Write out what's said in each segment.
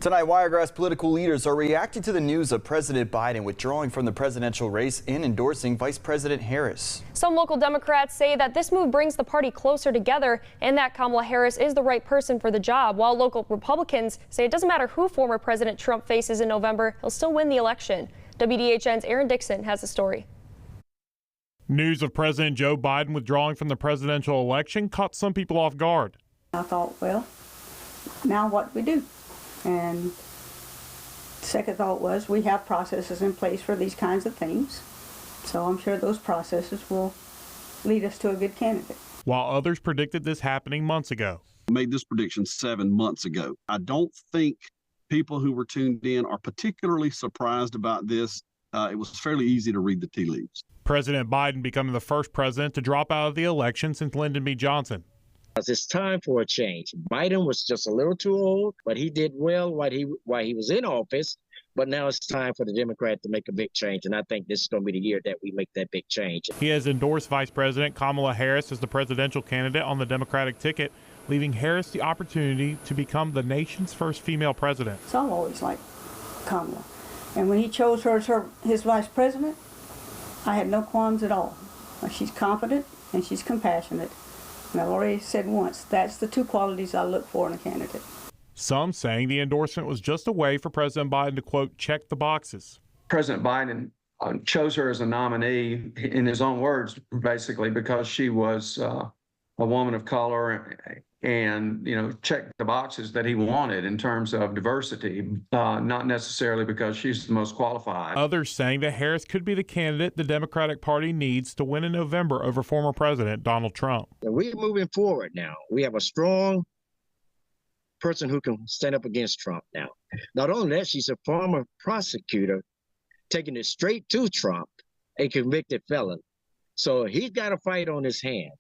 Tonight, Wiregrass political leaders are reacting to the news of President Biden withdrawing from the presidential race and endorsing Vice President Harris. Some local Democrats say that this move brings the party closer together and that Kamala Harris is the right person for the job, while local Republicans say it doesn't matter who former President Trump faces in November, he'll still win the election. WDHN's Aaron Dixon has the story. News of President Joe Biden withdrawing from the presidential election caught some people off guard. I thought, well, now what do we do? And second thought was we have processes in place for these kinds of things. So I'm sure those processes will lead us to a good candidate. While others predicted this happening months ago. I made this prediction 7 months ago. I don't think people who were tuned in are particularly surprised about this. It was fairly easy to read the tea leaves. President Biden becoming the first president to drop out of the election since Lyndon B. Johnson. It's time for a change. Biden was just a little too old, but he did well while he was in office. But now it's time for the Democrat to make a big change, and I think this is going to be the year that we make that big change. He has endorsed Vice President Kamala Harris as the presidential candidate on the Democratic ticket, leaving Harris the opportunity to become the nation's first female president. So I've always liked Kamala. And when he chose her as his vice president, I had no qualms at all. She's confident and she's compassionate. And I've already said once, that's the two qualities I look for in a candidate. Some saying the endorsement was just a way for President Biden to, quote, check the boxes. President Biden chose her as a nominee, in his own words, basically, because she was a woman of color and, checked the boxes that he wanted in terms of diversity, not necessarily because she's the most qualified. Others saying that Harris could be the candidate the Democratic Party needs to win in November over former President Donald Trump. We're moving forward now. We have a strong person who can stand up against Trump now. Not only that, she's a former prosecutor taking it straight to Trump, a convicted felon. So he's got a fight on his hands.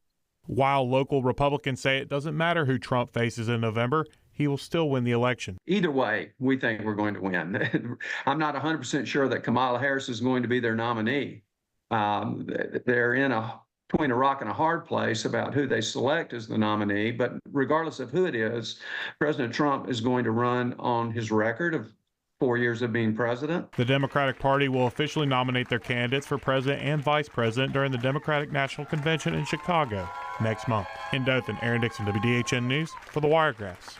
While local Republicans say it doesn't matter who Trump faces in November, he will still win the election. Either way, we think we're going to win. I'm not 100% sure that Kamala Harris is going to be their nominee. They're between a rock and a hard place about who they select as the nominee, but regardless of who it is, President Trump is going to run on his record of 4 years of being president. The Democratic Party will officially nominate their candidates for president and vice president during the Democratic National Convention in Chicago next month. In Dothan, Aaron Dixon, WDHN News for the Wiregrass.